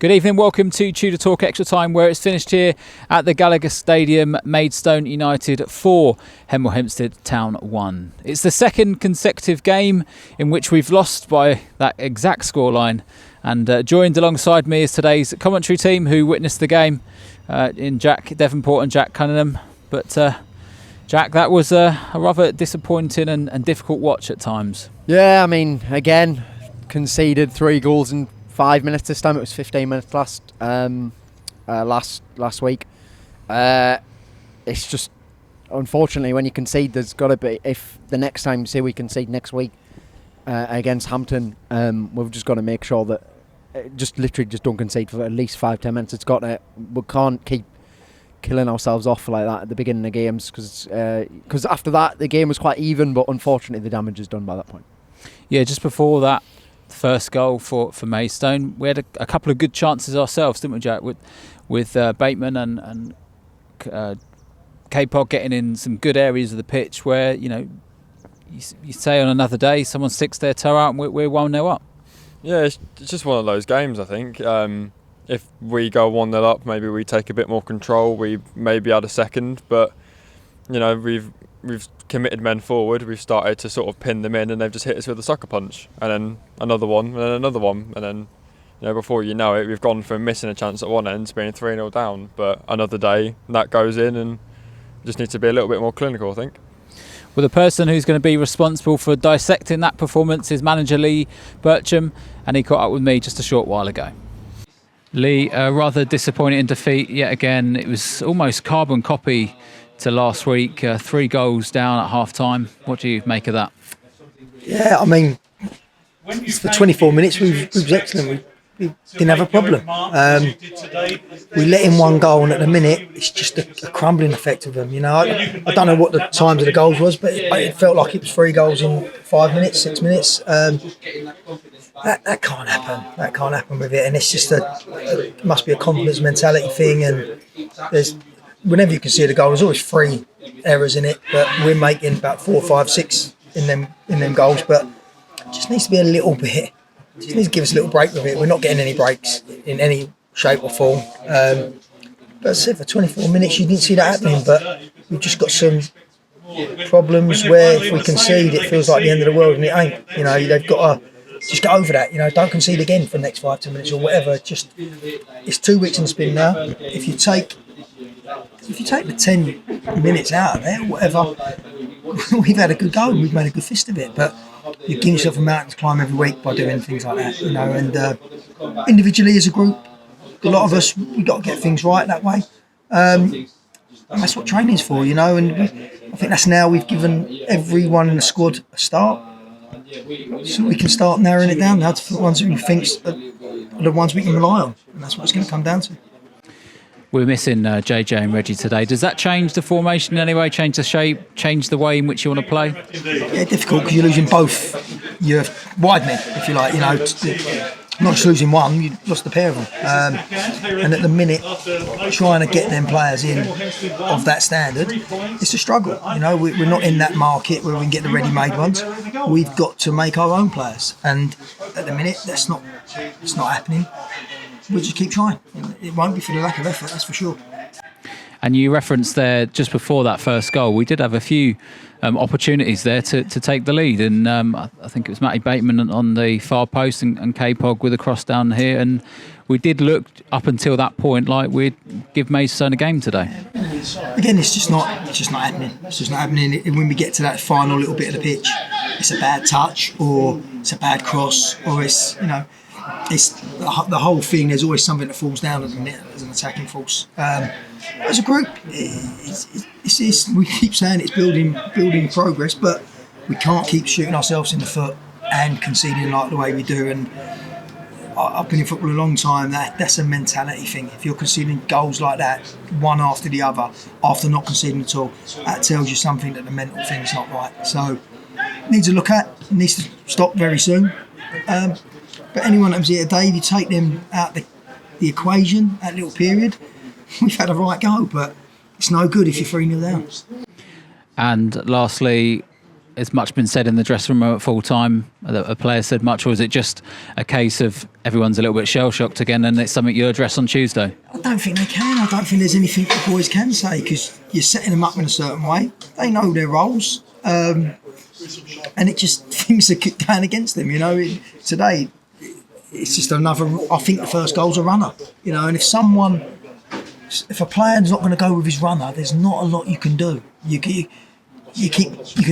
Good evening, welcome to Tudor Talk Extra Time, where it's finished here at the Gallagher Stadium. Maidstone United 4, Hemel Hempstead Town 1. It's the second consecutive game in which we've lost by that exact scoreline. And joined alongside me is today's commentary team who witnessed the game in Jack Devonport and Jack Cunningham. But Jack, that was a rather disappointing and difficult watch at times. Yeah, I mean, again, conceded 3 goals in 5 minutes this time. It was 15 minutes last week. It's just, unfortunately, when you concede, there's got to be, if the next time, say we concede next week against Hampton, we've just got to make sure that just don't concede for at least 5-10 minutes. It's got to, we can't keep killing ourselves off like that at the beginning of games, because after that the game was quite even, but unfortunately the damage is done by that point. Yeah, just before that first goal for Maidstone, we had a couple of good chances ourselves, didn't we, Jack? With Bateman and K-Pod getting in some good areas of the pitch where, you say on another day someone sticks their toe out and we're 1-0 up. Yeah, it's just one of those games, I think. If we go 1-0 up, maybe we take a bit more control. We maybe add a second, but we've committed men forward. We've started to sort of pin them in, and they've just hit us with a sucker punch, and then another one, and then another one, and then before you know it, we've gone from missing a chance at one end to being 3-0 down. But another day that goes in, and just needs to be a little bit more clinical, I think. Well, the person who's going to be responsible for dissecting that performance is manager Lee Bircham, and he caught up with me just a short while ago. Lee, rather disappointing defeat yet again. It was almost carbon copy to last week. 3 goals down at half time. What do you make of that? Yeah, I mean, for 24 minutes we was excellent. We didn't have a problem. We let in 1 goal, and at the minute it's just a crumbling effect of them. I don't know what the times of the goals was, but it felt like it was 3 goals in 5 minutes, 6 minutes. That can't happen. That can't happen with it, and it's just it must be a confidence mentality thing. And whenever you can see the goal, there's always 3 errors in it, but we're making about 4, 5, 6 in them goals. But it just needs to be a little bit. Just needs to give us a little break with it. We're not getting any breaks in any shape or form. But as I said, for 24 minutes you didn't see that happening. But we've just got some problems where if we concede, it feels like the end of the world, and it ain't. They've got to just get over that. Don't concede again for the next 5-10 minutes or whatever. Just, it's 2 weeks in the spin now. If you take the 10 minutes out of there, whatever, we've had a good go and we've made a good fist of it. But you give yourself a mountain to climb every week by doing things like that, and individually as a group, a lot of us, we've got to get things right that way. And that's what training's for, and I think that's now we've given everyone in the squad a start. So we can start narrowing it down now to the ones that we think are the ones we can rely on, and that's what it's going to come down to. We're missing JJ and Reggie today. Does that change the formation in any way, change the shape, change the way in which you want to play? Yeah, difficult because you're losing both your wide men, if you like. Not just losing one, you lost a pair of them. And at the minute, trying to get them players in of that standard, it's a struggle. We're not in that market where we can get the ready-made ones. We've got to make our own players, and at the minute, it's not happening. We'll just keep trying. It won't be for the lack of effort, that's for sure. And you referenced there, just before that first goal, we did have a few opportunities there to take the lead. And I think it was Matty Bateman on the far post and K-Pod with a cross down here. And we did look up until that point like we'd give Maidstone a game today. Again, it's just not happening. It's just not happening. When we get to that final little bit of the pitch, it's a bad touch or it's a bad cross or it's, it's the whole thing. There's always something that falls down at the minute as an attacking force. As a group, we keep saying it's building progress, but we can't keep shooting ourselves in the foot and conceding like the way we do. And I've been in football a long time. That's a mentality thing. If you're conceding goals like that, one after the other, after not conceding at all, that tells you something that the mental thing's not right. So it needs to look at. It needs to stop very soon. But anyone that was here today, if you take them out the equation, that little period, we've had a right go, but it's no good if you're 3-0 down. And lastly, has much been said in the dressing room at full time? A player said much, or is it just a case of everyone's a little bit shell shocked again, and it's something you'll address on Tuesday? I don't think they can. I don't think there's anything the boys can say, because you're setting them up in a certain way. They know their roles, and it just things are going against them. Today it's just another. I think the first goal's a runner. And if a player's not going to go with his runner, there's not a lot you can do. You can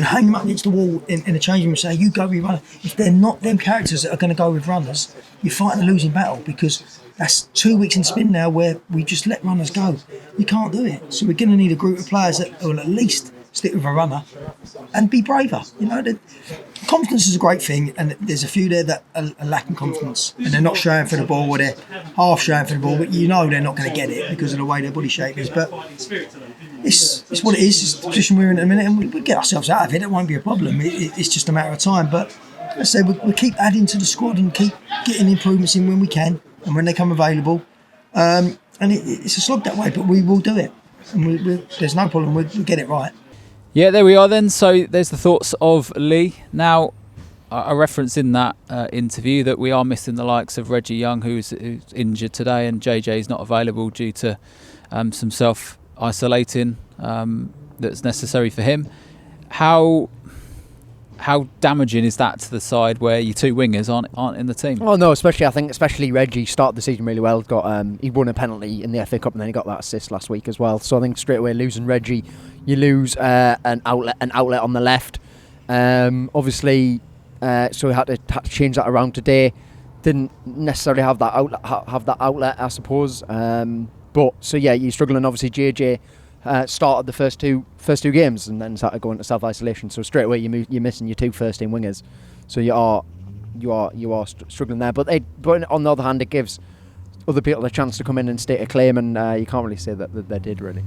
hang them up against the wall in a changing room and say, you go with your runner. If they're not them characters that are going to go with runners, you're fighting a losing battle, because that's 2 weeks in spin now where we just let runners go. You can't do it. So we're going to need a group of players that will at least stick with a runner and be braver. Confidence is a great thing, and there's a few there that are lacking confidence, and they're not showing for the ball, or they're half showing for the ball, but they're not going to get it because of the way their body shape is. But it's what it is. It's the position we're in at the minute, and we'll get ourselves out of it. It won't be a problem. It's just a matter of time. But as I said, we'll keep adding to the squad and keep getting improvements in when we can and when they come available. And it's a slog that way, but we will do it. And there's no problem. We'll get it right. Yeah, there we are then. So there's the thoughts of Lee. Now, I referenced in that interview that we are missing the likes of Reggie Young, who's injured today, and JJ is not available due to some self-isolating that's necessary for him. How damaging is that to the side where your two wingers aren't in the team? Well, no, especially Reggie started the season really well. He won a penalty in the FA Cup, and then he got that assist last week as well. So I think straight away losing Reggie, you lose an outlet on the left. Obviously, so we had to change that around today. Didn't necessarily have that outlet, I suppose. But so yeah, you're struggling. Obviously, JJ started the first two games and then started going to self-isolation. So straight away you're missing your two first team wingers. So you are struggling there. But on the other hand, it gives other people a chance to come in and state a claim, and you can't really say that they did really.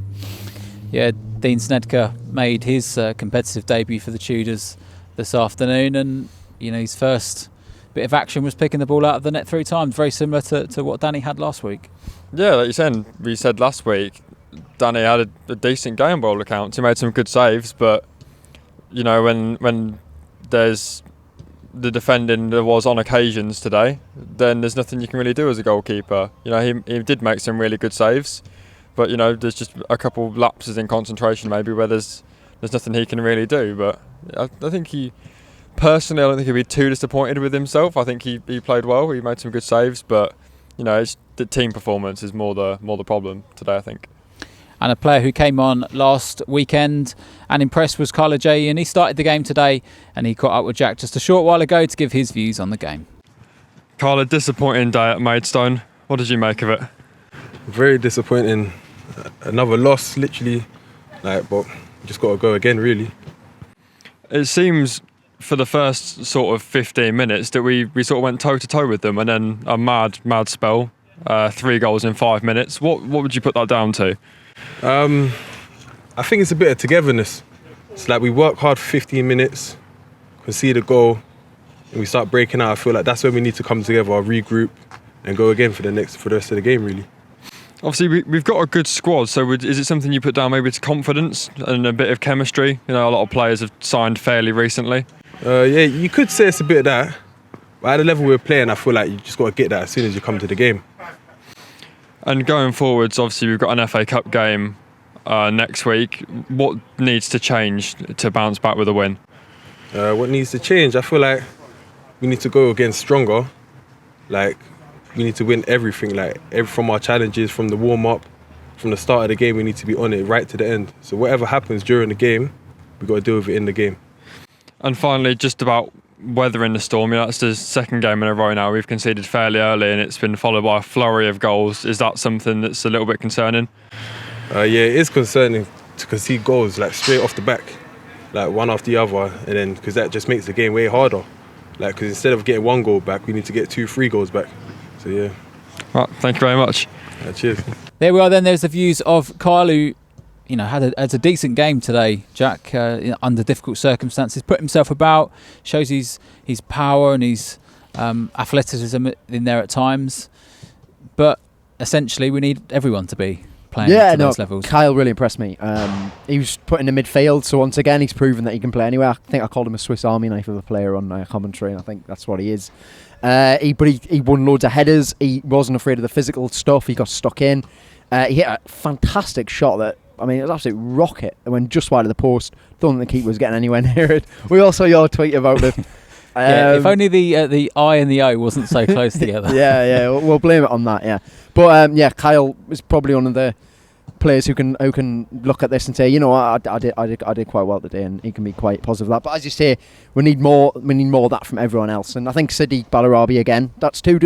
Yeah, Dean Snedker made his competitive debut for the Tudors this afternoon, and his first bit of action was picking the ball out of the net 3 times, very similar to what Danny had last week. Yeah, like we said last week, Danny had a decent game by all accounts. He made some good saves, but when there's the defending there was on occasions today, then there's nothing you can really do as a goalkeeper. He did make some really good saves, but there's just a couple of lapses in concentration maybe where there's nothing he can really do. But I think I don't think he'd be too disappointed with himself. I think he played well. He made some good saves, but it's the team performance is more the problem today, I think. And a player who came on last weekend and impressed was Ajayi, and he started the game today, and he caught up with Jack just a short while ago to give his views on the game. Carla, disappointing day at Maidstone. What did you make of it? Very disappointing. Another loss, literally. But just got to go again, really. It seems for the first sort of 15 minutes that we sort of went toe to toe with them, and then a mad spell, 3 goals in 5 minutes. What would you put that down to? I think it's a bit of togetherness. It's like we work hard for 15 minutes, concede a goal, and we start breaking out. I feel like that's when we need to come together, regroup, and go again for the rest of the game, really. Obviously, we've got a good squad, so is it something you put down maybe to confidence and a bit of chemistry? A lot of players have signed fairly recently. Yeah, you could say it's a bit of that. But at the level we're playing, I feel like you just got to get that as soon as you come to the game. And going forwards, obviously we've got an FA Cup game next week. What needs to change to bounce back with a win? What needs to change? I feel like we need to go again stronger. We need to win everything, from our challenges, from the warm-up, from the start of the game, we need to be on it right to the end. So whatever happens during the game, we've got to deal with it in the game. And finally, just about weathering the storm. That's the second game in a row now. We've conceded fairly early and it's been followed by a flurry of goals. Is that something that's a little bit concerning? Yeah, it is concerning to concede goals straight off the back, one after the other, and then because that just makes the game way harder. Because instead of getting 1 goal back, we need to get 2-3 goals back. So yeah. Right, thank you very much. Cheers. There we are then. There's the views of Kyle, who had a decent game today, Jack, under difficult circumstances. Put himself about, shows his power and his athleticism in there at times. But essentially, we need everyone to be playing to those levels. Kyle really impressed me. He was put in the midfield, so once again he's proven that he can play anywhere. I think I called him a Swiss Army knife of a player on commentary, and I think that's what he is. He won loads of headers. He wasn't afraid of the physical stuff. He got stuck in. He hit a fantastic shot that, I mean, it was an absolute rocket. It went just wide of the post. Don't think the keeper was getting anywhere near it. We all saw your tweet about it. If only the I and the O wasn't so close together. Yeah, we'll blame it on that. Yeah, but Kyle is probably one of the players who can look at this and say, you know, I did quite well today, and he can be quite positive of that. But as you say, we need more of that from everyone else. And I think Sadiq Balarabi again. That's 2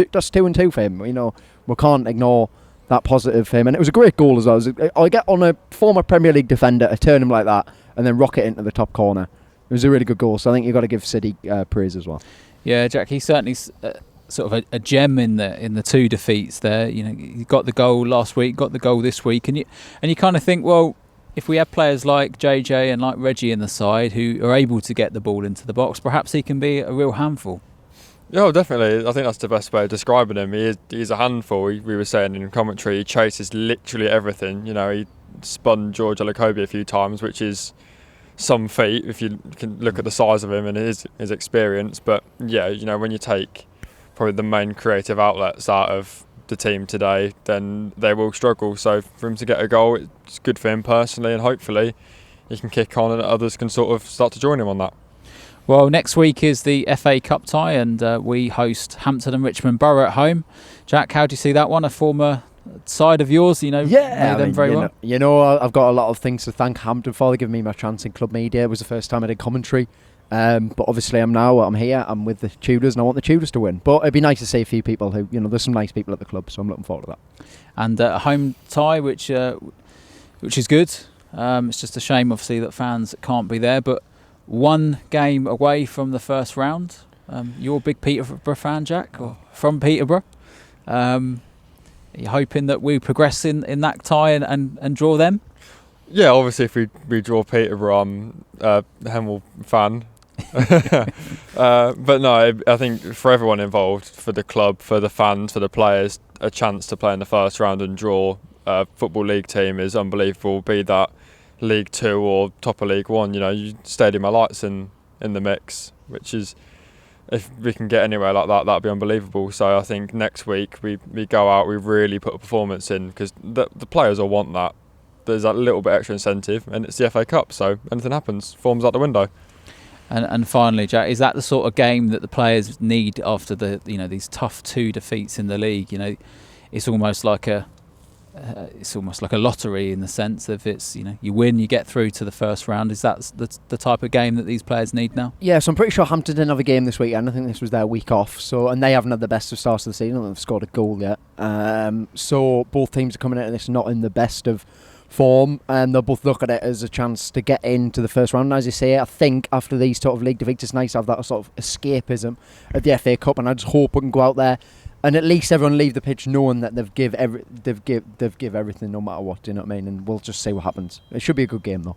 and 2 for him. You know, we can't ignore that positive for him, and it was a great goal as well. I get on a former Premier League defender to turn him like that and then rocket into the top corner. It was a really good goal, so I think you've got to give Sadiq praise as well. Yeah, Jack, he's certainly sort of a gem in the 2 defeats there. You know, he got the goal last week, got the goal this week, and you kind of think, well, if we have players like JJ and like Reggie in the side who are able to get the ball into the box, perhaps he can be a real handful. Yeah, definitely. I think that's the best way of describing him. He's a handful. We were saying in commentary, he chases literally everything. You know, he spun George Alakobi a few times, which is some feat if you can look at the size of him and his experience. But yeah, you know, when you take probably the main creative outlets out of the team today, then they will struggle. So for him to get a goal, it's good for him personally, and hopefully he can kick on and others can sort of start to join him on that. Well, next week is the FA Cup tie, and we host Hampton and Richmond Borough at home. Jack, how do you see that one? A former side of yours, you know, know them very well. You know, I've got a lot of things to thank Hampton for. They giving me my chance in club media. It was the first time I did commentary. But obviously I'm here, I'm with the Tudors, and I want the Tudors to win. But it'd be nice to see a few people who, you know, there's some nice people at the club, so I'm looking forward to that. And a home tie, which is good. It's just a shame, obviously, that fans can't be there, but one game away from the first round. You're a big Peterborough fan, Jack, or from Peterborough. Are you hoping that we progress in that tie and draw them? Yeah, obviously if we draw Peterborough, I'm a Hemel fan. But no, I think for everyone involved, for the club, for the fans, for the players, a chance to play in the first round and draw a Football League team is unbelievable, be that League 2 or top of League 1. You know, Stadium of Lights in the mix, which is, if we can get anywhere like that, that'd be unbelievable. So I think next week we go out, we really put a performance in, because the players will want that. There's that little bit extra incentive, and it's the FA Cup, so anything happens, form's out the window. And finally, Jack, is that the sort of game that the players need after these tough 2 defeats in the league? You know, it's almost like a lottery in the sense of it's, you know, you win, you get through to the first round. Is that the type of game that these players need now? Yeah, so I'm pretty sure Hampton didn't have a game this weekend. I think this was their week off. So, and they haven't had the best of starts of the season. They've scored a goal yet. So both teams are coming into this not in the best of form, and they'll both look at it as a chance to get into the first round. And as you say, I think after these sort of league defeats, it's nice to have that sort of escapism at the FA Cup, and I just hope we can go out there and at least everyone leave the pitch knowing that they've give everything no matter what. Do you know what I mean? And we'll just see what happens. It should be a good game though.